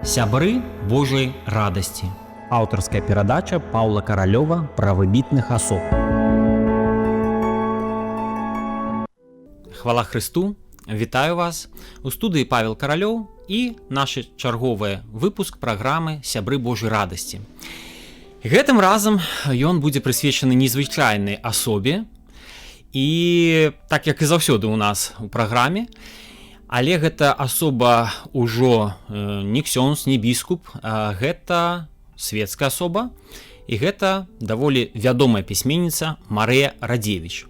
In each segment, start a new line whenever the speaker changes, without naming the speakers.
Сябры Божай радасці. Аўтарская перадача Паўла Каралёва пра выбітных асоб. Хвала Хрысту, вітаю вас. У студыі Павел Каралёў і наш чарговы выпуск праграмы Сябры Божай радасці. Гэтым разам ён будзе прысвечаны незвычайнай асобе. І так як і заўсёды ў нас у праграме, але гэта асоба ўжо не ксёндз, не біскуп, а гэта светская асоба, і гэта даволі вядомая пісьменніца Марыя Радзевіч.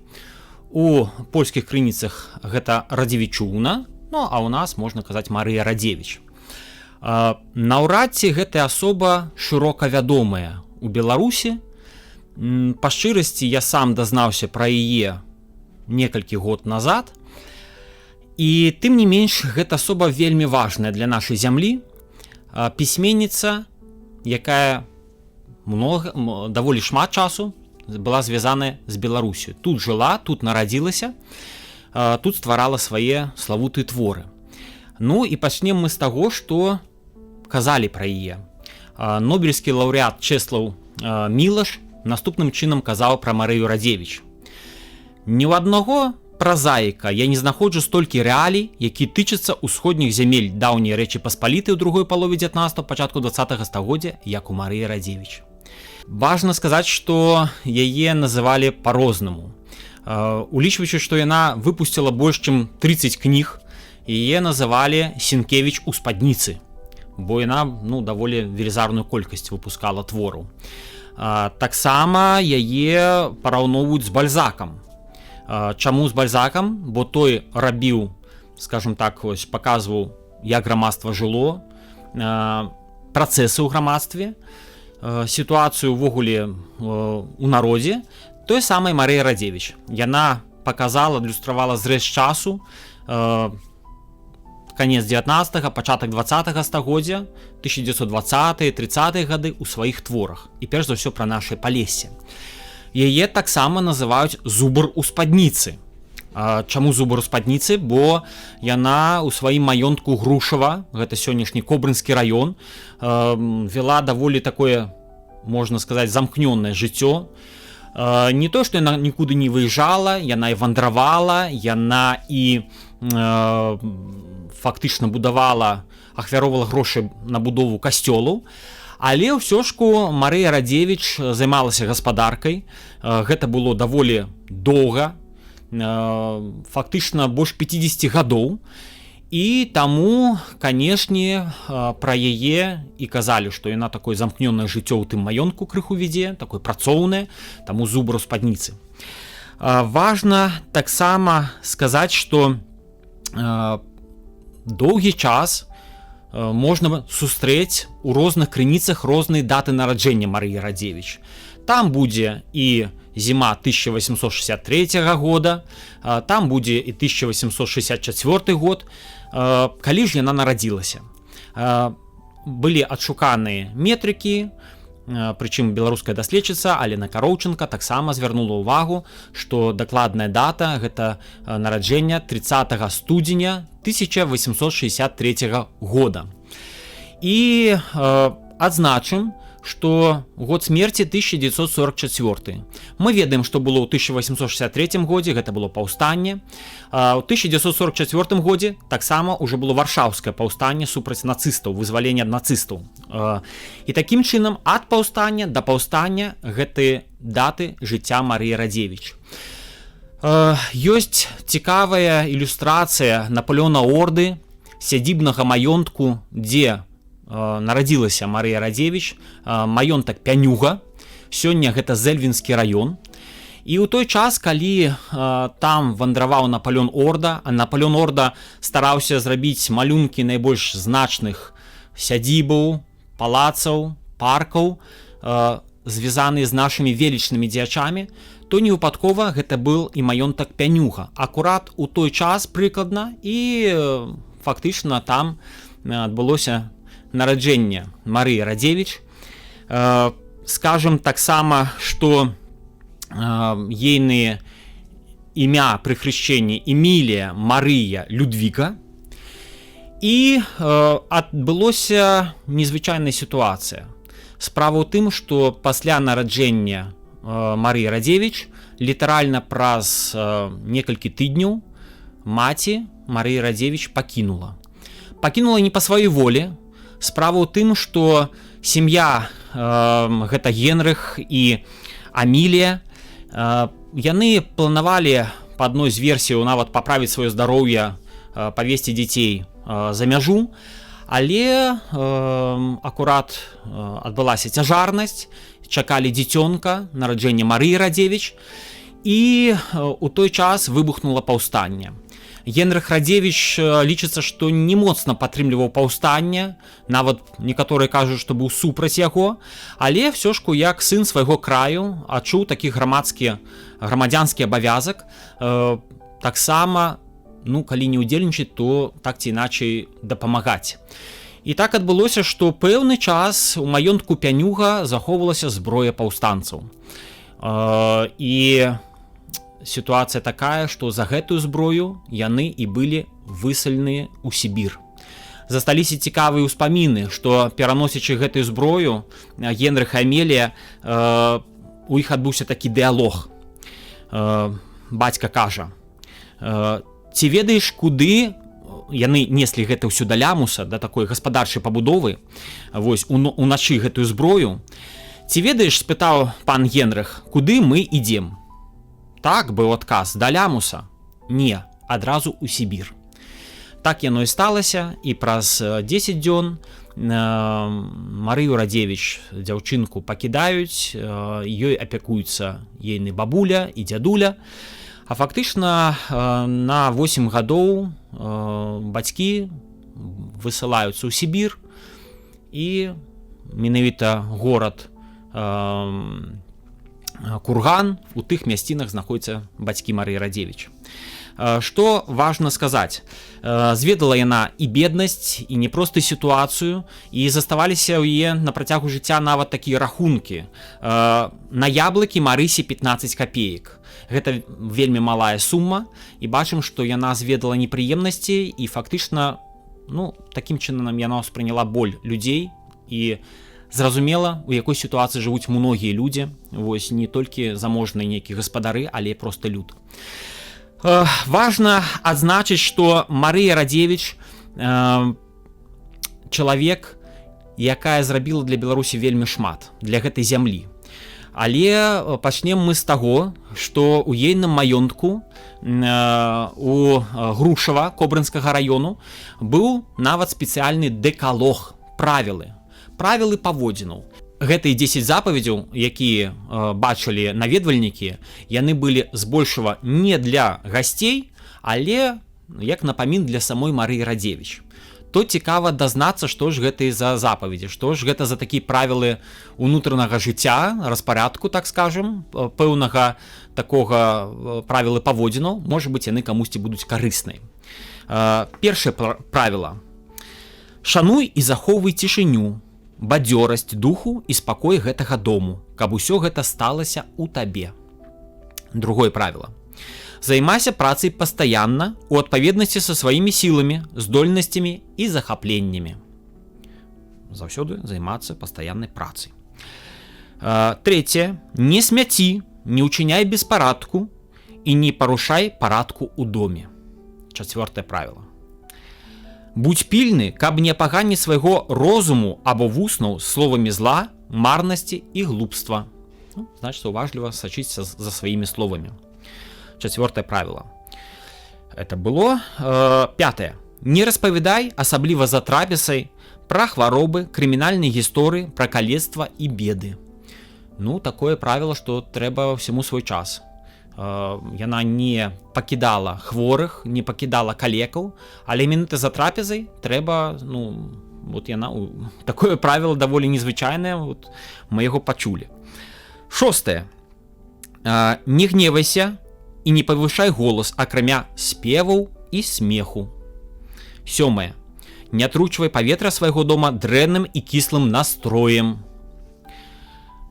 У польскіх крыніцах гэта Радзевічуна, ну а ў нас можна казаць Марыя Радзевіч. Наўрад ці гэтая асоба шырока вядомая у Беларусі. Па шчырасці я сам дазнаўся пра яе некалькі год назад. І тым не менш, гэта асоба вельмі важная для нашай зямлі, пісьменніца, якая даволі шмат часу была звязаная з Беларусю. Тут жыла, тут нарадзілася, тут стварала свае славутыя творы. Ну і пачнем мы з таго, што казалі пра яе. Нобелевскі лаўрэат Чэслаў Мілаш наступным чынам казаў пра Марыю Радзевіч. Ні ў аднаго празаіка я не знаходжу столькі рэалій, які тычацца ўсходніх зямель даўняй Рэчы Паспалітай ў другой палове 19-го, пачатку 20-го стагоддзя, як у Марыі Радзевіч. Важна сказаць, што яе называлі па-рознаму. Улічваючы, што яна выпусціла больш чым 30 кніг, яе называлі Сенкевіч у спадніцы, бо яна даволі велізарную колькасць выпускала твораў. Таксама яе параўноўваюць з Бальзакам. Чаму з Бальзакам? Бо той рабіў, скажем так, паказваў, як грамадства жыло, працэсы ў грамадстве, сітуацыю ўвогуле у народзе. Той самай Марыя Радзевіч. Яна паказала, адлюстравала зрэз часу, канец 19-го, пачатак 20-го стагоддзя, 1920-30-е гады ў сваіх творах. І перш за ўсё пра нашае Палессе. Яе таксама называюць зубр у спадніцы. Чаму зубр у спадніцы? Бо яна ў сваім маёнтку Грушава, гэта сённяшні Кобрынскі раён, вела даволі такое, можна сказаць, замкнёнае жыццё. Не то, што яна нікуды не выязджала, яна і вандравала, яна і фактычна будавала, ахвяровала грошы на будову касцёлаў. Але ўсё ж Марыя Радзевіч займалася гаспадаркай. Гэта было даволі доўга, фактычна больш 50 гадоў. І таму, канешне, пра яе і казалі, што яна такое замкнёнае жыццё ў тым маёнтку крыху вядзе, такое працоўнае, таму зубр у спадніцы. Важна таксама сказаць, што доўгі час можна сустрэць у розных крыніцах розныя даты нараджэння Марыі Радзевіч. Там будзе і зіма 1863 года, там будзе і 1864 год, калі ж яна нарадзілася. Былі адшуканыя метрыкі, прычым беларуская даследчыца Алена Кароўченка таксама звярнула ўвагу, што дакладная дата гэта нараджэння 30 студзеня 1863 года. І адзначым, што год смерці 1944. Мы ведаем, што было ў 1863 годзе, гэта было паўстанне. У 1944 годзе таксама ўжо было варшаўскае паўстанне супраць нацыстаў, вызваленне ад нацыстаў. І такім чынам ад паўстання да паўстання гэтыя даты жыцця Марыі Радзевіч. Ёсць цікавая ілюстрацыя Наполеона Орды, сядзібнага маёнтку, дзе нарадзілася Марыя Радзевіч, маёнтак Пянюга. Сёння гэта Зэльвінскі раён. І ў той час, калі там вандраваў Наполеон Орда, а Наполеон Орда стараўся зрабіць малюнкі найбольш значных сядзібаў, палацаў, паркаў, звязаныя з нашымі велічнымі дзеячамі, то невыпадкова гэта быў і маёнтак Пянюга. Акурат у той час прыкладна, і фактычна там адбылося нараджэнне Марыі Радзевіч. Скажам таксама, што ейныя імя пры хрышчэнні Эмілія Марыя Людвіга. І адбылося незвычайная сітуацыя. Справа ў тым, што пасля нараджэння Марыі Радзевіч літаральна праз некалькі тыдняў маці Марыі Радзевіч пакінула. Пакінула не па сваёй волі. Справа ў тым, што сям'я, гэта Генрых і Амілія, яны планавалі па адной з версіяў нават паправіць сваё здароўе, павесці дзяцей за мяжу, але акурат адбылася цяжарнасць, чакалі дзіцёнка, нараджэння Марыі Радзевіч, і у той час выбухнула паўстанне. Генрых Радзевіч лічыцца, што не моцна падтрымліваў паўстанне, нават некаторыя кажуць, што быў супраць яго, але ўсё ж як сын свайго краю адчуў такі грамадзянскі абавязак, таксама, калі не ўдзельнічаць, то так ці іначай дапамагаць. І так адбылося, што пэўны час у маёнтку Пянюга захоўвалася зброя паўстанцаў. І сітуацыя такая, што за гэтую зброю яны і былі выселеныя ў Сібір. Засталіся цікавыя ўспаміны, што пераносячы гэтую зброю, Генрых і Амелія, у іх адбыўся такі дыалог. Бацька кажа: ці ведаеш, куды яны неслі гэта ўсё да Лямуса, да такой гаспадарчай пабудовы, вось уначы гэтую зброю? Ці ведаеш, спытаў пан Генрых, куды мы ідзем? Так, быў адказ, да Лямуса. Не, адразу ў Сібір. Так яно і сталася, і праз 10 дзён Марыю Радзевіч, дзяўчынку, пакідаюць, ёй апякуюцца ейны бабуля і дзядуля. А фактычна на 8 гадоў бацькі высылаюцца ў Сібір, і менавіта горад Курган, у тых мясцінах знаходзяцца бацькі Марыі Радзевіч. Што важна сказаць, зведала яна і беднасць, і непростую сітуацыю, і заставаліся ў яе на працягу жыцця нават такія рахункі. На яблыкі Марысе 15 копеек. Гэта вельмі малая сума, і бачым, што яна зведала непрыемнасці, і фактычна, такім чынам яна ўспрыняла боль людзей, і зразумела, у якой сітуацыі жывуць многія людзі, вось не толькі заможныя нейкія гаспадары, але проста люд. Важна адзначыць, што Марыя Радзевіч чалавек, якая зрабіла для Беларусі вельмі шмат, для гэтай зямлі. Але пачнем мы з таго, што ў ейным маёнтку у Грушава Кобрынскага раёну быў нават спецыяльны дэкалог, правілы паводзінаў. Гэтыя 10 запаведзяў, якія бачылі наведвальнікі, яны былі збольшага не для гасцей, але як напамін для самой Марыі Радзевіч. То цікава дазнацца, што ж гэта за запаведзі, што ж гэта за такія правілы унутранага жыцця, распарадку, так скажем, пэўнага такога правілы паводзінаў, можа быць, яны камусьці будуць карысныя. Першае правіла: шануй і захоўвай цішыню, бадзёрасць духу і спакой гэтага дому, каб усё гэта сталася ў табе. Другое правіла: займайся працай пастаянна у адпаведнасці са сваімі сіламі, здольнасцямі і захапленнямі. Заўсёды займацца пастаяннай працай. Трэцяе: не смяці, не ўчыняй беспарадку і не парушай парадку ў доме. Чацвёртае правіла: будь пільны, каб не апаганіць свайго розуму або вуснаў словамі зла, марнасці і глупства. Значыць, уважліва сачыць за сваімі словамі. Чацвёртае правіла. Это было. Пятае: не распавядай, асабліва за трапезай, пра хваробы, крымінальныя гісторыі, пра калецтва і беды. Такое правіла, што трэба ўсяму свой час. Яна не пакідала хворых, не пакідала калекаў, але менавіта за трапезай трэба, яна, такое правіла даволі незвычайнае, мы яго пачулі. Шостае: не гневайся і не павышай голас, акрамя спеваў і смеху. Сёмае: не атручвай паветра свайго дома дрэнным і кіслым настроем.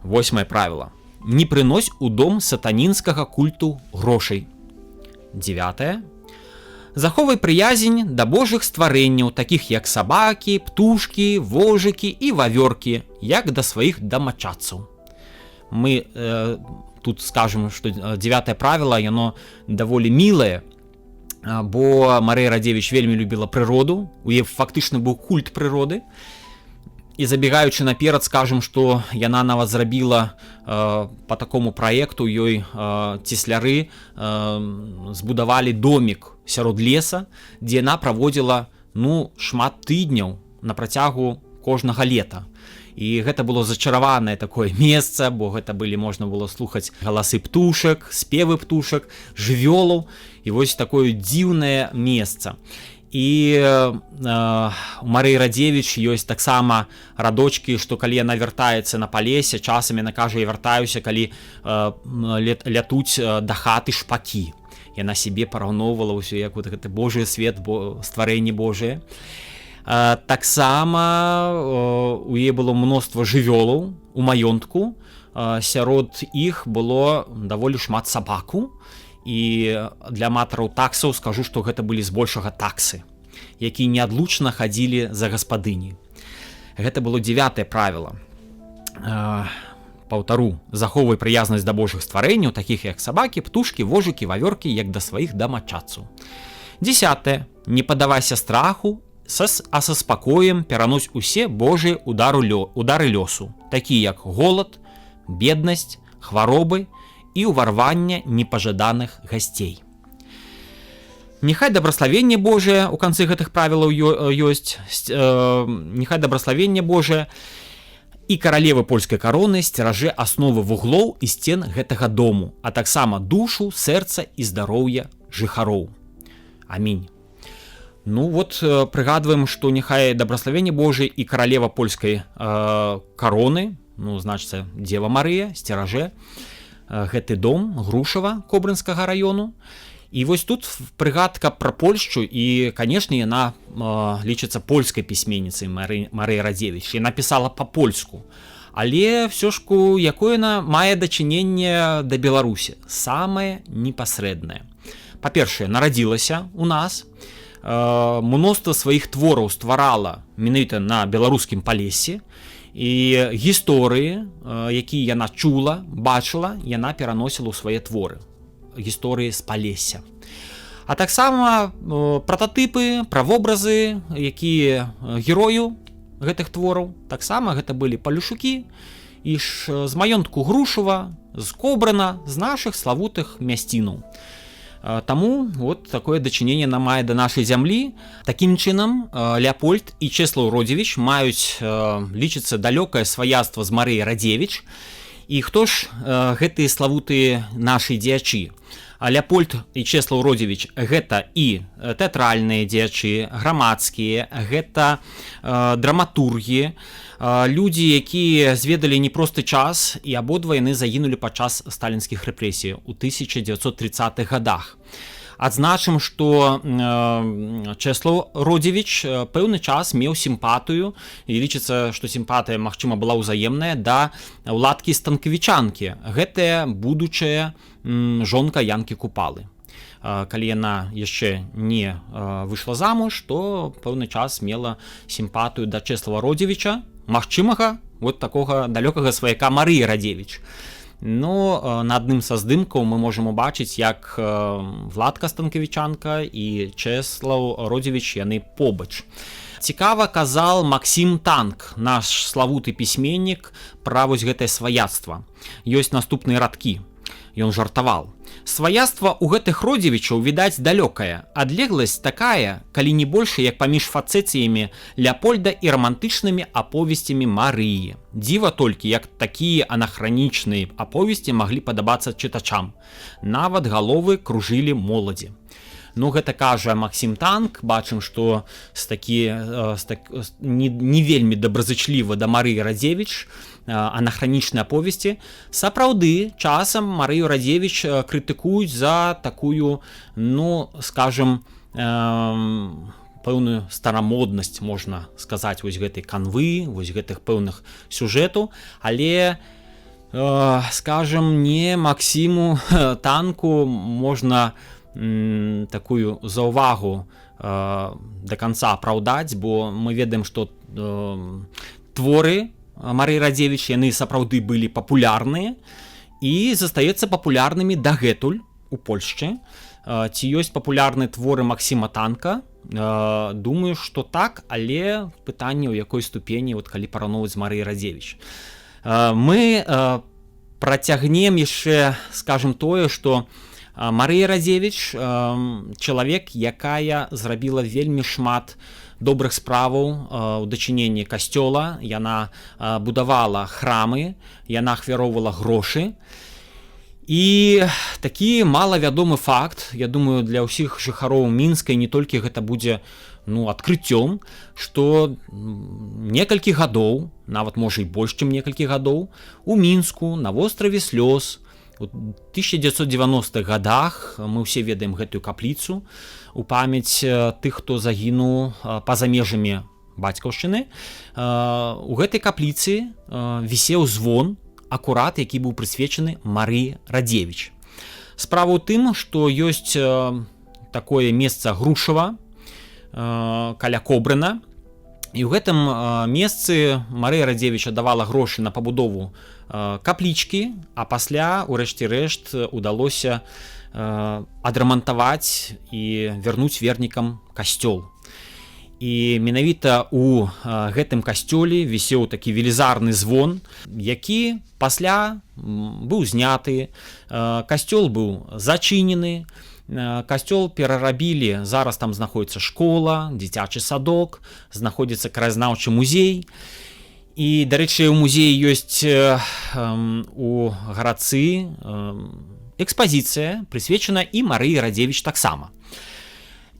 Восьмае правіла: не прынось у дом сатанінскага культу грошай. Девятае: Заховай прыязень да божых стварэнняў, такіх як сабакі, птушкі, вожыкі і вавёркі, як да сваіх дамачадцаў. Мы тут скажем, што 9 правіла, яно даволі мілае, бо Марыя Радзевіч вельмі любіла прыроду, у яе фактычна быў культ прыроды. І забегаючы наперад, скажем, што яна нават зрабіла по такому праекту, ёй цесляры збудавалі домік сярод леса, дзе яна праводзіла шмат тыдняў на працягу кожнага лета. І гэта было зачараванае такое месца, бо гэта можна было слухаць галасы птушак, спевы птушак, жывёлаў, і вось такое дзіўнае месца. І у Марыі Радзевіч ёсць таксама радочкі, што калі яна вяртаецца на палесе, часам яна кажа, я вяртаюся, калі лятуць да хаты шпакі. Яна сябе параўноўвала ўсё як гэты Божы свет, стварэнне Божае. Таксама у яе было мноства жывёлаў у маёнтку, сярод іх было даволі шмат сабаку. І для аматараў таксаў скажу, што гэта былі збольшага таксы, якія неадлучна хадзілі за гаспадыні. Гэта было 9 правіла. Паўтару, захоўвай прыязнасць да божых стварэнняў, такіх як сабакі, птушкі, вожыкі, вавёркі, як да сваіх дамачадцаў. 10. Не паддавайся страху, а са спакоем перанось усе божыя удары лёсу, такія як голад, беднасць, хваробы і ўварвання непажаданых гасцей. Няхай дабраславенне Божае у канцы гэтых правілаў ёсць, няхай дабраславенне Божае і каралевы польскай кароны сцеражэ асновы вуглоў і сцен гэтага дому, а таксама душу, сэрца і здароўя жыхароў. Амінь. Прыгадваем, што няхай дабраславенне Божае і каралева польскай кароны, значыцца, Дзева Марыя, сцеражэ гэты дом Грушава Кобрынскага раёну. І вось тут прыгадка пра Польшчу, і, канешне, яна лічыцца польскай пісьменніцай Марыя Радзевіч. Яна пісала па-польску. Але ўсё ж якое яна мае дачыненне да Беларусі? Самае непасрэднае. Па-першае, нарадзілася ў нас, мноства сваіх твораў стварала менавіта на беларускім палесе, і гісторыі, якія яна чула, бачыла, яна пераносіла ў свае творы. Гісторыі з палесся. А таксама прататыпы, правобразы, якія герою гэтых твораў, таксама гэта былі палюшукі, і ж з маёнтку Грушава, з Кобрына, з нашых славутых мясцінаў. Таму такое дачыненне нам мае да нашай зямлі. Такім чынам, Леапольд і Чэслаў Родзевіч маюць, лічыцца, далёкае сваяцтва з Марыяй Радзевіч. І хто ж гэтыя славутыя нашы дзеячы? Леапольд і Чэслаў Родзевіч гэта і тэатральныя дзеячы, грамадскія, гэта драматургі, людзі, якія зведалі непросты час, і абодва яны загінулі падчас сталінскіх рэпрэсій у 1930-х гадах. Адзначым, што Чэслаў Родзевіч пэўны час меў сімпатыю, і лічыцца, што сімпатыя, магчыма, была ўзаемная да ўладкі Станкавічанкі. Гэтая будучая жонка Янкі Купалы. Калі яна яшчэ не выйшла замуж, то пэўны час мела сімпатыю да Чэслава Родзевіча, магчымага такога далёкага сваяка Марыі Радзевіч. На адным са здымкаў мы можам убачыць, як Владка Станкавічанка і Чэслаў Родзевіч яны побач. Цікава казал Максім Танк, наш славуты пісьменнік, пра вось гэтае сваяцтва. Ёсць наступныя радкі. Ён жартавал. Сваяцтва ў гэтых Родзевічаў, відаць, далёкая. Адлегласць такая, калі не больш, як паміж фацэцыямі Леапольда і рамантычнымі аповесцямі Марыі. Дзіва толькі, як такія анахранічныя аповесці маглі падабацца чытачам. Нават галовы кружылі моладзі. Гэта кажа Максім Танк. Бачым, што не вельмі добразычліва да Марыі Радзевіч анахранічныя аповесці. Сапраўды, часам Марыю Радзевіч крытыкуюць за такую, скажем, пэўную старамоднасць, можна сказаць, вось гэтай канвы, вось гэтых пэўных сюжэтаў, але, скажем, не Максіму Танку можна такую заўвагу да канца апраўдаць, бо мы ведаем, што творы Марыі Радзевіч, яны сапраўды былі папулярныя і застаецца папулярнымі дагэтуль у Польшчы. Ці ёсць папулярныя творы Максіма Танка? Думаю, што так, але пытанне, ў якой ступені, калі параўноўваць з Марыяй Радзевіч. Мы працягнем яшчэ, скажем, тое, што Марыя Радзевіч чалавек, якая зрабіла вельмі шмат добрых справаў у дачыненні касцёла. Яна будавала храмы, яна ахвяроўвала грошы. І такі малавядомы факт, я думаю, для ўсіх жыхароў Мінска, і не толькі гэта будзе адкрыццём, што некалькі гадоў, нават можа і больш, чым некалькі гадоў, у Мінску на востраве Слёз у 1990-х годах, мы ўсе ведаем гэтую капліцу, у памяць тых, хто загінуў па-за межамі бацькаўшчыны, у гэтай капліцы вісеў звон, акурат, які быў прысвечаны Марыі Радзевіч. Справа ў тым, што ёсць такое месца Грушава каля Кобрына, і ў гэтым месцы Марыя Радзевіч аддавала грошы на пабудову каплічкі, а пасля, у рэшце рэшт, удалося адрамантаваць і вярнуць вернікам касцёл. І менавіта ў гэтым касцёле вісеў такі велізарны звон, які пасля быў зняты, касцёл быў зачынены, касцёл перарабілі, зараз там знаходзіцца школа, дзіцячы садок, знаходзіцца краязнаўчы музей. І, дарэчы, у музеі ёсць у гарадцы экспазіцыя, прысвечана і Марыі Радзевіч таксама.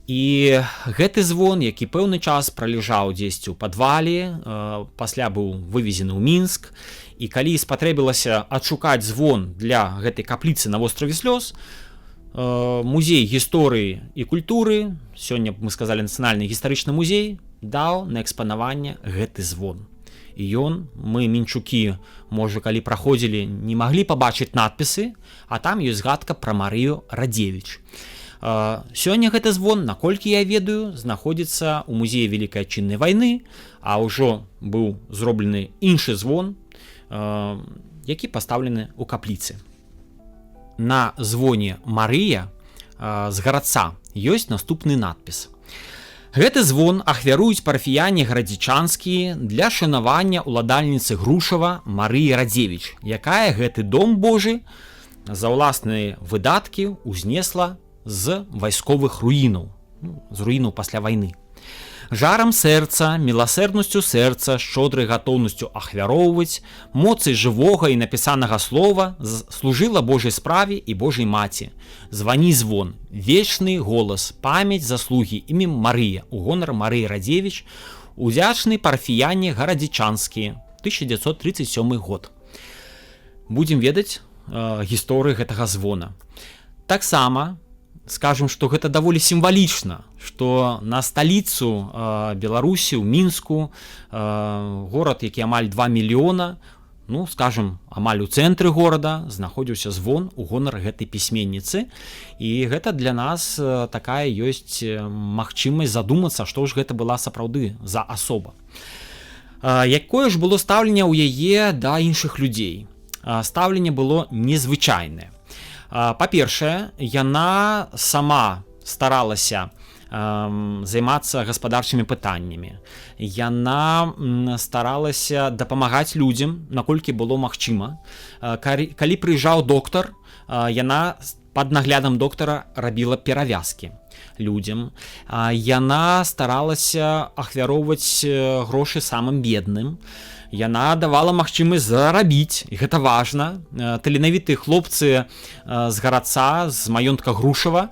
І гэты звон, які пэўны час праляжаў дзесьці ў падвале, пасля быў вывезены ў Мінск, і калі спатрэбілася адшукаць звон для гэтай капліцы на востраве Слёз, музей гісторыі і культуры, сёння мы сказалі нацыянальны гістарычны музей, даў на экспанаванне гэты звон. І мы, мінчукі, можа, калі праходзілі, не маглі пабачыць надпісы, а там ёсць згадка пра Марыю Радзевіч. Сёння гэты звон, наколькі я ведаю, знаходзіцца ў музеі Вялікай Адчыннай вайны, а ўжо быў зроблены іншы звон, які пастаўлены ў капліцы. На звоне Марыя з гарадца ёсць наступны надпіс. Гэты звон ахвяруюць парафіяне гарадзічанскія для шанавання ўладальніцы Грушава Марыі Радзевіч, якая гэты дом Божы за ўласныя выдаткі ўзнесла з вайсковых руінаў, з руінаў пасля вайны. Жарам сэрца, міласэрнасцю сэрца, шчодрай гатоўнасцю ахвяроўваць, моцай жывога і напісанага слова служыла Божай справе і Божай маці. Звані звон, вечны голас, памяць заслугі імем Марыя, у гонар Марыі Радзевіч, удзячны парафіяне гарадзічанскія, 1937 год. Будзем ведаць гісторыю гэтага звона. Таксама скажем, што гэта даволі сімвалічна, што на сталіцу Беларусі, ў Мінску, горад, які амаль 2 мільёна, скажем, амаль у цэнтры горада знаходзіўся звон у гонар гэтай пісьменніцы. І гэта для нас такая ёсць магчымасць задумацца, што ж гэта была сапраўды за асоба. Якое ж было стаўленне ў яе да іншых людзей? Стаўленне было незвычайнае. Па-першае, яна сама старалася займацца гаспадарчымі пытаннямі. Яна старалася дапамагаць людзям, наколькі было магчыма. Калі прыязджаў доктар, яна пад наглядам доктара рабіла перавязкі людзям. Яна старалася ахвяроўваць грошы самым бедным. Яна давала магчымасць зарабіць, і гэта важна. Таленавітыя хлопцы з гарадца, з маёнтка Грушава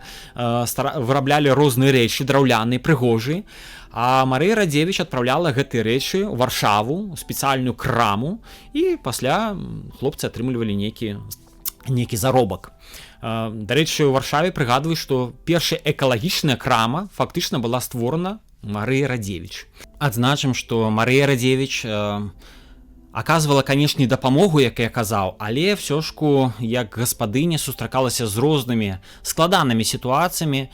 выраблялі розныя рэчы, драўляныя, прыгожыя. А Марыя Радзевіч адпраўляла гэтыя рэчы ў Варшаву, у спецыяльную краму, і пасля хлопцы атрымлівалі нейкі заробак. Дарэчы, у Варшаве прыгадваюць, што першая экалагічная крама фактычна была створана Марыя Радзевіч. Адзначым, што Марыя Радзевіч аказвала, канешне, дапамогу, як я казаў, але ўсё ж як гаспадыня сустракалася з рознымі складанымі сітуацыямі,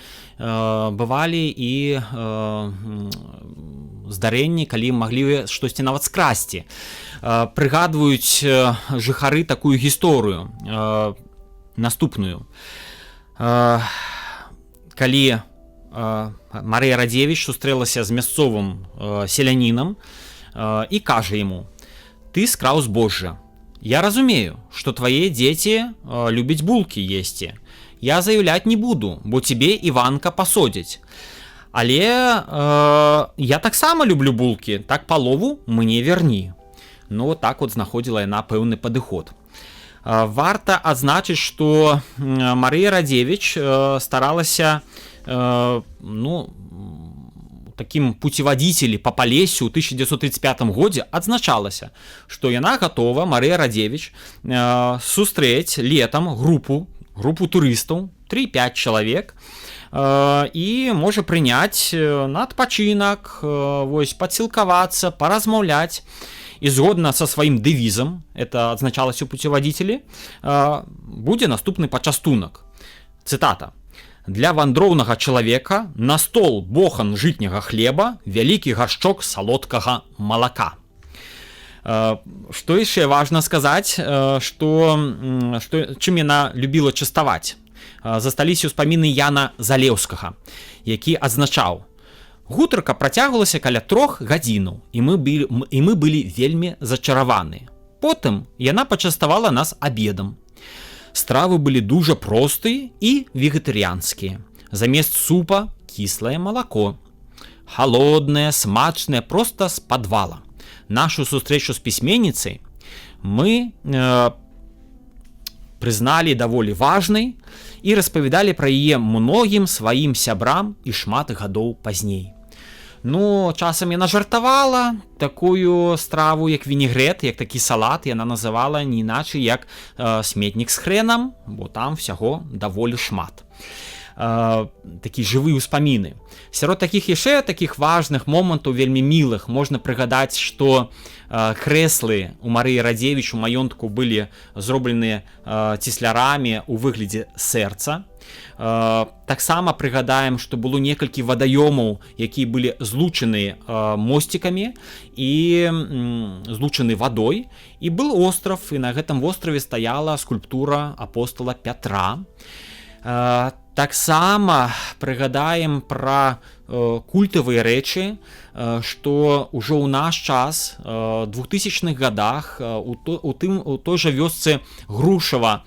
бывалі і здарэнні, калі маглі штосьці нават скрасці. Прыгадваюць жыхары такую гісторыю наступную. Калі Марыя Радзевіч сустрэлася з мясцовым селянінам і кажа яму: «Ты скраў збожжа. Я разумею, что твои дети любят булки есці. Я заявлять не буду, бо тебе Іванка посадить. Але я таксама люблю булки, так палову мне верні». Ну, вот так вот знаходзіла яна пэўны падыход. Варта адзначыць, што Марыя Радзевіч старалася, таким путеводителе по Полессю ў 1935 годзе адзначалася, што яна гатова, Марыя Радзевіч, сустрэць летам групу турыстаў, 3-5 чалавек, і можа прыняць на адпачынак, падсілкавацца, паразмаўляць. І згодна са сваім дэвізам, это адзначалася ў путеводителе, будзе наступны пачастунак. Цытата: «Для вандроўнага чалавека на стол бохан жытняга хлеба, вялікі гаршчок салодкага малака». Што яшчэ важна сказаць, чым яна любіла частаваць. Засталіся ўспаміны Яна Залеўскага, які адзначаў: «Гутарка працягвалася каля 3 гадзінаў, і мы былі вельмі зачараваны. Потым яна пачаставала нас абедам. Стравы былі дужа простыя і вегетарыянскія. Замест супа кіслае малако. Халоднае, смачнае, проста з падвала. Нашу сустрэчу з пісьменніцай мы прызналі даволі важнай і распавядалі пра яе многім сваім сябрам і шмат гадоў пазней». Ну, часам яна жартавала, такую страву, як вінегрэт, як такі салат, яна называла не іначай, як сметнік з хренам, бо там всяго даволі шмат. Такі жывыя ўспаміны. Сярод такіх яшчэ такіх важных момантаў, вельмі мілых, можна прыгадаць, што крэслы у Марыі Радзевіч у маёнтку былі зроблены цеслярамі ў выглядзе сэрца. Таксама прыгадаем, што было некалькі вадаёмаў, якія былі злучаны мосцікамі і злучаны вадой, і был остров, і на гэтым востраве стаяла скульптура апостола Пятра. Таксама прыгадаем пра культавыя рэчы, што ўжо ў наш час, 2000-х годах, у той жа вёсцы Грушава,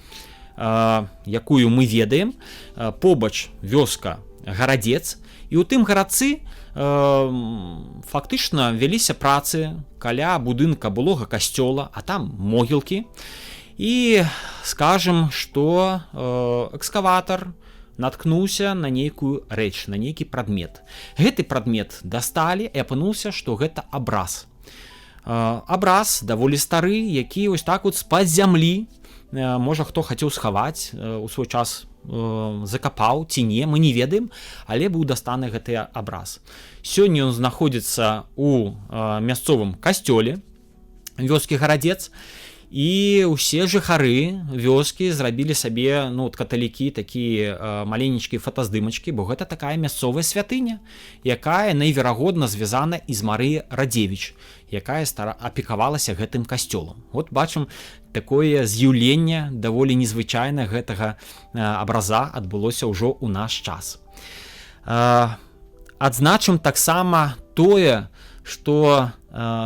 якую мы ведаем, побач вёска Гарадзец, і ў тым гарадцы фактычна вяліся працы каля будынка былога касцёла, а там могілкі. І скажем, што экскаватар наткнуўся на нейкую рэч, на нейкі прадмет. Гэты прадмет дасталі і апынуўся, што гэта абраз. Абраз даволі стары, які ось так вот з-пад зямлі, можа хто хацеў схаваць, у свой час закапаў ці не, мы не ведаем, але быў дастаны гэты абраз. Сёння ён знаходзіцца ў мясцовым касцёле вёскі Гарадзец, і ўсе жыхары вёскі зрабілі сабе, каталікі, такія маленечкія фотаздымачкі, бо гэта такая мясцовая святыня, якая найверагодна звязана і з Марыяй Радзевіч, якая апекавалася гэтым касцёлам. Вот бачым, такое з'яўленне даволі незвычайна гэтага абраза адбылося ўжо ў наш час. Адзначым таксама тое, што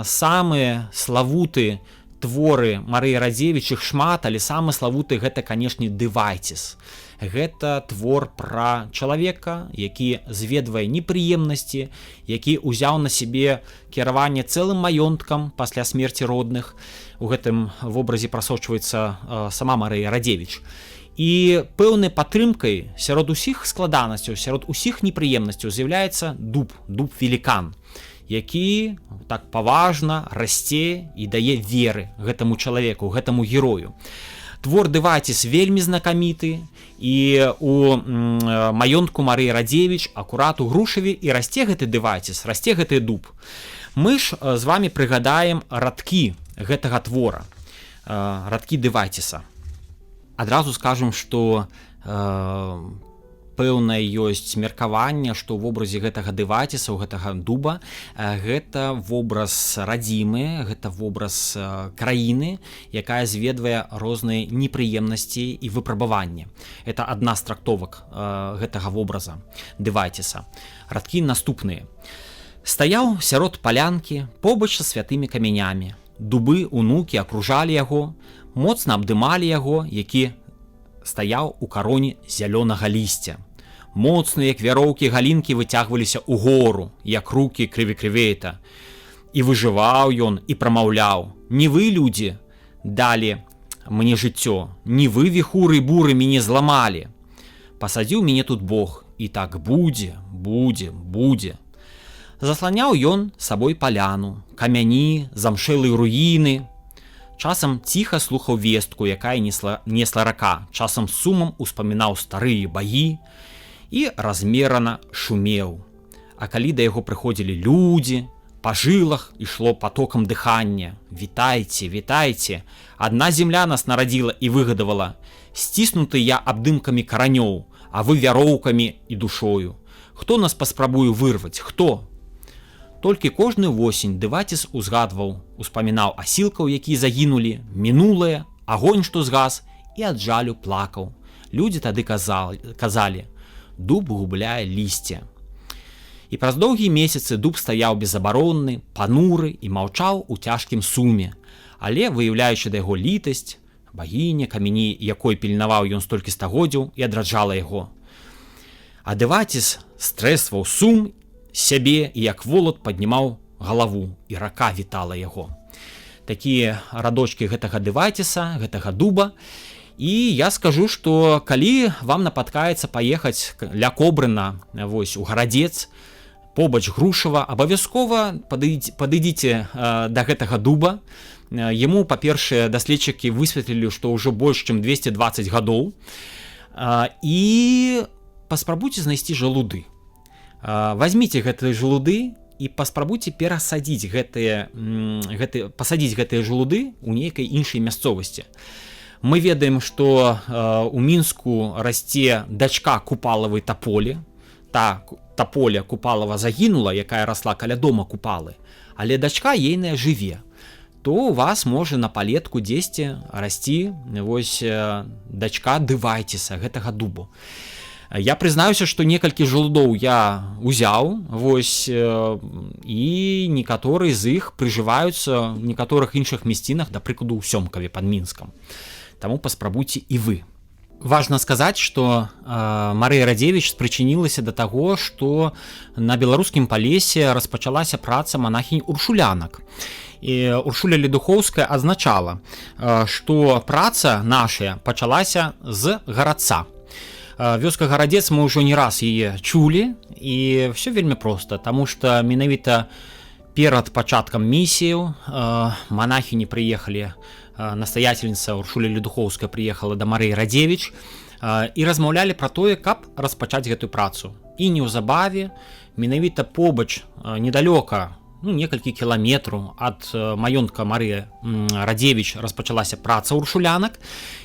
самыя славутыя творы Марыі Радзевіч, іх шмат, але самы славуты гэта, канешне, «Дывайцес». Гэта твор пра чалавека, які зведвае непрыемнасці, які ўзяў на сябе кіраванне цэлым маёнткам пасля смерці родных. У гэтым вобразе прасочваецца сама Марыя Радзевіч. І пэўнай падтрымкай сярод усіх складанасцяў, сярод усіх непрыемнасцяў з'яўляецца дуб-велікан, які так паважна расце і дае веры гэтаму чалавеку, гэтаму герою. Твор «Дывайцес» вельмі знакаміты, і у маёнтку Марыі Радзевіч, акурат у Грушаве, і расце гэты дывайцес, расце гэты дуб. Мы ж з вами прыгадаем радкі гэтага твора, радкі Дэвайціса. Адразу скажам, што пэўнае ёсць меркаванне, што ў вобразе гэтага Дэвайціса, у гэтага дуба, гэта вобраз радзімы, гэта вобраз краіны, якая зведвае розныя непрыемнасці і выпрабаванні. Это адна з трактовак гэтага вобраза Дэвайціса. Радкі наступныя. Стаяў сярод палянкі побач са святымі камянямі. Дубы, унукі акружалі яго, моцна абдымалі яго, які стаяў у кароне зялёнага лісця. Моцныя, як вяроўкі, галінкі выцягваліся ўгору, як рукі крыві-крывейта. І выжываў ён і прамаўляў: «Не вы, людзі, далі мне жыццё, не вы, віхуры буры, мяне зламалі. Пасадзіў мяне тут Бог, і так будзе, будзе, будзе». Засланяў ён сабой паляну, камяні, замшэлыя руіны. Часам ціха слухаў вестку, якая несла рака, часам з сумам успамінаў старыя баі і размерана шумеў. А калі да яго прыходзілі людзі, па жылах ішло потокам дыхання: «Вітайце, вітайце, адна зямля нас нарадзіла і выгадавала, сціснуты я абдымкамі каранёў, а вы вяроўкамі і душою. Хто нас паспрабуе вырваць, хто?» Толькі кожную восень Дэвайціс узгадваў, успамінаў асілкаў, якія загінулі, мінулае, агонь, што згас, і ад жалю плакаў. Людзі тады казалі: «Дуб губляе лісце». І праз доўгія месяцы дуб стаяў безабаронны, пануры і маўчаў у цяжкім суме, але, выяўляючы да яго літасць, багіня, камяні, якой пільнаваў ён столькі стагоддзяў, і адраджала яго. А Дэвайціс стрэсваў сум сябе і як волат паднімаў галаву, і рака вітала яго. Такія радочкі гэтага Дэвайціса, гэтага дуба. І я скажу, што калі вам напаткаецца паехаць ля Кобрына, вось, у Гарадзец, побач Грушава, абавязкова падыдзіце да гэтага дуба. Яму, па-першае, даследчыкі высветлілі, што ўжо больш чым 220 гадоў. І паспрабуйце знайсці жалуды. Вазьміце гэтыя жалуды і паспрабуйце перасадзіць пасадзіць гэтыя жалуды ў нейкай іншай мясцовасці. Мы ведаем, што у Мінску расце дачка Купалавай таполі. Та таполя Купалава загінула, якая расла каля дома Купалы, але дачка ейная жыве. То у вас можа на палетку дзесьці расці вось дачка Дэвайціса, гэтага дубу. Я прызнаюся, што некалькі жалудоў я узяў, вось, і некаторыя з іх прыжываюцца ў некаторых іншых мясцінах, да прыкладу, ў Сёмкаве пад Мінскам. Таму паспрабуйце і вы. Важна сказаць, што Марыя Радзевіч спрычынілася да таго, што на беларускім Палесе распачалася праца манахінь уршулянак. І Уршуля Ледухоўская адзначала, што праца наша пачалася з Гарадца. Вёска Гарадзец, мы ўжо не раз яе чулі, і ўсё вельмі проста, таму што менавіта перад пачаткам місіяў манахіні прыехалі, настаятельніца Уршуля Ледухоўская прыехала да Марыі Радзевіч і размаўлялі пра тое, каб распачаць гэтую працу. І неўзабаве менавіта побач, недалёка, некалькі кіламетраў ад маёнтка Марыі Радзевіч распачалася праца уршулянак,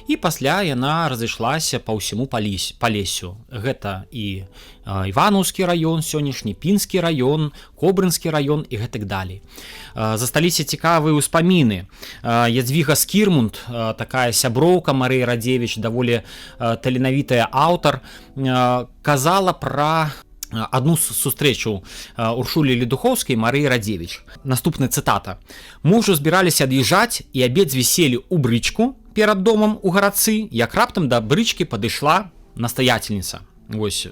і пасля яна разышлася па ўсяму Палесю. Гэта і Іванаўскі раён, сённяшні Пінскі раён, Кобрынскі раён і гэтак далей. Засталіся цікавыя ўспаміны. Ядзвіга Скірмунд, такая сяброўка Марыі Радзевіч, даволі таленавітая аўтар, казала пра одну сустрэчу Уршулі Ледухоўскай Марыі Радзевіч. Наступная цытата. «Мы ўжо збіраліся ад'язджаць, і абедзве селі ў брычку перад домам у Гарадцы, як раптам да брычкі падышла настаятельніца». Вось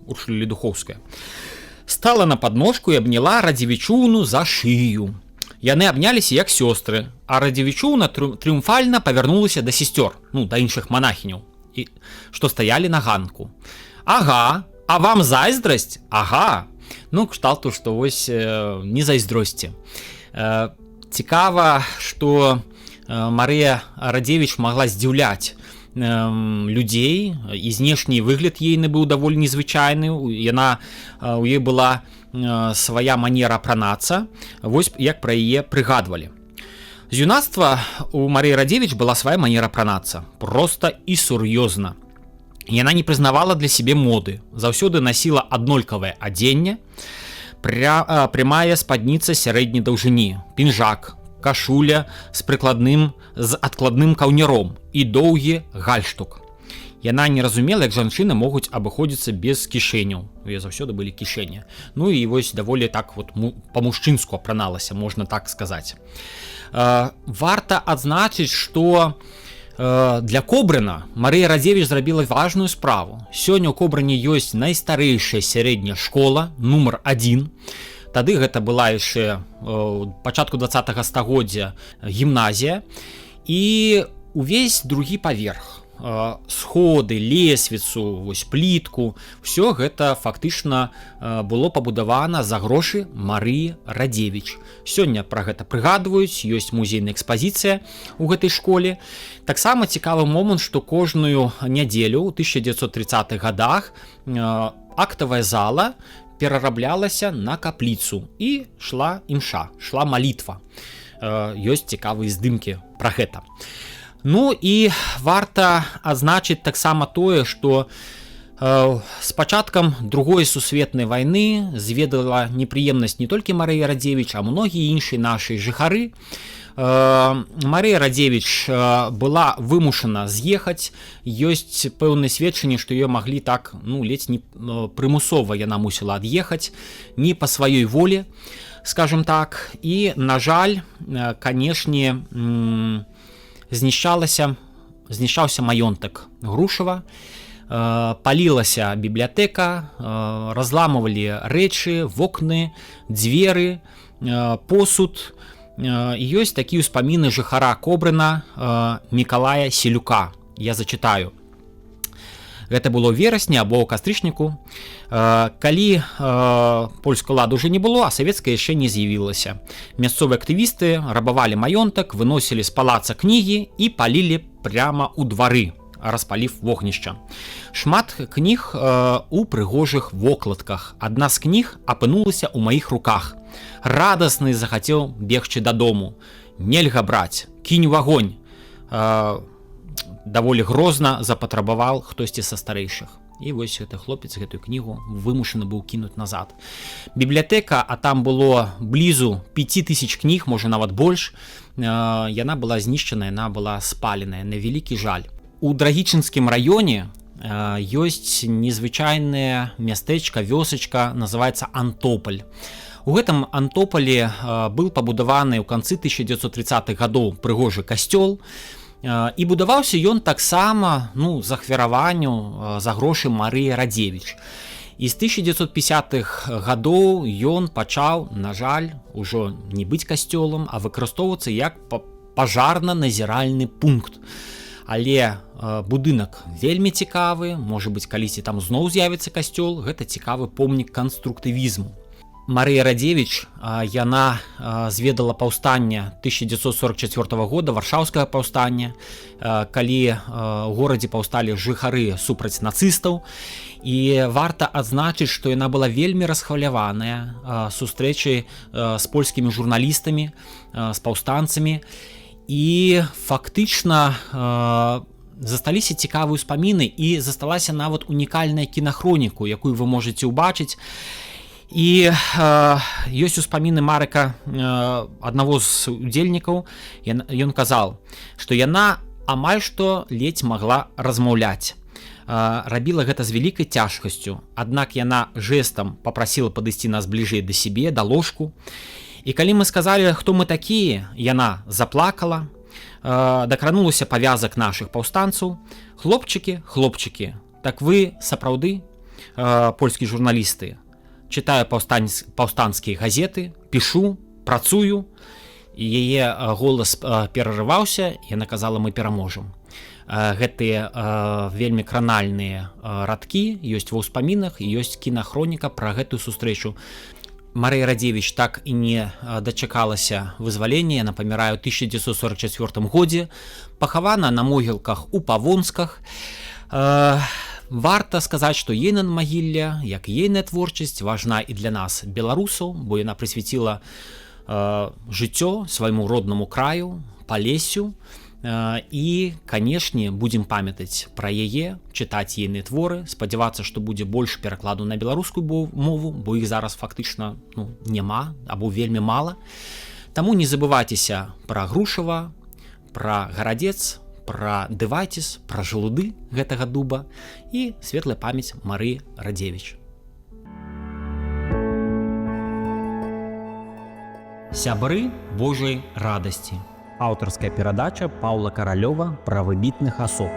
Уршуля Ледухоўская. «Стала на падножку і абняла Радзевічуўну за шыю. Яны абняліся як сёстры, а Радзевічуўна трыумфальна павярнулася да сестёр, да іншых монахіняў, што стаялі на ганку. Ага, а вам зайздрасць? Ага. Кшталту, што вось не зайздросці. Цікава, што Марыя Радзевіч магла здзіўляць людзей, і знешні выгляд ейны быў даволі незвычайны. У ёй была свая манера апранацца. Вось як пра яе прыгадвалі. З юнацтва у Марыі Радзевіч была свая манера апранацца, проста і сур'ёзна. Яна не прызнавала для сябе моды, заўсёды насіла аднолькавае адзенне, прямая спадніца сярэдняй даўжыні, пінжак, кашуля з адкладным каўняром і доўгі гальштук. Яна не разумела, як жанчыны могуць абыходзіцца без кішэняў. Заўсёды былі кішэні. Ну і вось даволі так вот па-мужчынску апраналася, можна так сказаць. Варта адзначыць, што для Кобрына Марыя Радзевіч зрабіла важную справу. Сёння ў Кобрыне ёсць найстарэйшая сярэдняя школа, нумар 1. Тады гэта была яшчэ пачатку 20-го стагоддзя гімназія. І увесь другі паверх, сходы, лесвіцу, вось плітку, все гэта фактычна было пабудавана за грошы Марыі Радзевіч. Сёння пра гэта прыгадваюць, ёсць музейная экспазіцыя ў гэтай школе. Таксама цікавы момант, што кожную нядзелю ў 1930-х гадах актавая зала перараблялася на капліцу і шла імша, шла малітва. Ёсць цікавыя здымкі пра гэта. Ну і варта адзначыць таксама тое, што з пачаткам Другой сусветнай вайны зведала непрыемнасць не толькі Марыя Радзевіч, а многія іншыя нашы жыхары. Марыя Радзевіч была вымушана з'ехаць, ёсць пэўнае сведчанне, што ее маглі так, ледзь не прымусова яна мусіла ад'ехаць, не па сваёй волі, скажем так. І, на жаль, канешне, знішчаўся маёнтак Грушава, палілася бібліятэка, разламывалі рэчы, вокны, дзверы, посуд. Ёсць такія ўспаміны жыхара Кобрына Мікалая Селюка. Я зачытаю. Гэта было ў верасні або ў кастрычніку, калі польскай улады ўжо не было, а савецкая яшчэ не з'явілася. Мясцовыя актывісты рабавалі маёнтак, выносілі з палаца кнігі і палілі пряма ў двары, распалів вогнішча. Шмат кніг у прыгожых вокладках. Адна з кніг апынулася ў маіх руках. Радасны захацеў бегчы дадому. Нельга браць, кінь у агонь. Даволі грозна запатрабаваў хтосьці са старэйшых. І вось гэты хлопец гэтую кнігу вымушаны быў кінуць назад. Бібліятэка, а там было блізу 5000 кніг, можа нават больш, яна была знішчана, яна была спаленая, на вялікі жаль. У Драгічынскім раёне ёсць незвычайнае мястэчка, вёсачка, называецца Антополь. У гэтым Антополі быў пабудаваны ў канцы 1930-х гадоў прыгожы касцёл, і будаваўся ён таксама з ахвяраванню за грошы Марыі Радзевіч. І з 1950-х гадоў ён пачаў, на жаль, ужо не быць касцёлам, а выкарыстоўвацца як пажарна-назіральны пункт. Але будынак вельмі цікавы, можа быць, калісьці там зноў з'явіцца касцёл, гэта цікавы помнік канструктывізму. Марыя Радзевіч, яна зведала паўстанне 1944 года, варшаўскае паўстанне, калі ў горадзе паўсталі жыхары супраць нацыстаў. І варта адзначыць, што яна была вельмі расхваляваная сустрэчай з польскімі журналістамі, з паўстанцамі. І фактычна засталіся цікавыя ўспаміны і засталася нават унікальная кінахроніку, якую вы можаце ўбачыць. І ёсць успаміны Марыка, аднаго з удзельнікаў. Ён казаў, што яна амаль што ледзь магла размаўляць. Рабіла гэта з вялікай цяжкасцю, аднак яна жэстам папрасіла падысці нас бліжэй да сябе, да ложку. І калі мы сказалі, хто мы такія, яна заплакала, дакранулася павязак нашых паўстанцаў. Хлопчыкі, так вы сапраўды польскія журналісты? Читаю паўстанцкія газеты, пішу, працую, і яе голас перарываўся, яна казала, мы пераможам. Гэтыя вельмі кранальныя радкі ёсць ва ўспамінах, і ёсць кінахроніка пра гэтую сустрэчу. Марыя Радзевіч так і не дачакалася вызвалення, яна памірае ў 1944 годзе, пахавана на могілках у Павонсках. Варта сказаць, што ейна магілля, як ейная творчасць, важна і для нас, беларусаў, бо яна прысвяціла жыццё свайму роднаму краю, Палесю, і, канешне, будзем памятаць пра яе, чытаць ейныя творы, спадзявацца, што будзе больш перакладу на беларускую мову, бо іх зараз фактычна няма або вельмі мала. Таму не забывайцеся пра Грушава, пра Гарадзец, пра Дэвайціс, пра жалуды гэтага дуба і светлая памяць Марыі Радзевіч. Сябры Божай радасці. Аўтарская перадача Паўла Каралёва пра выбітных асоб.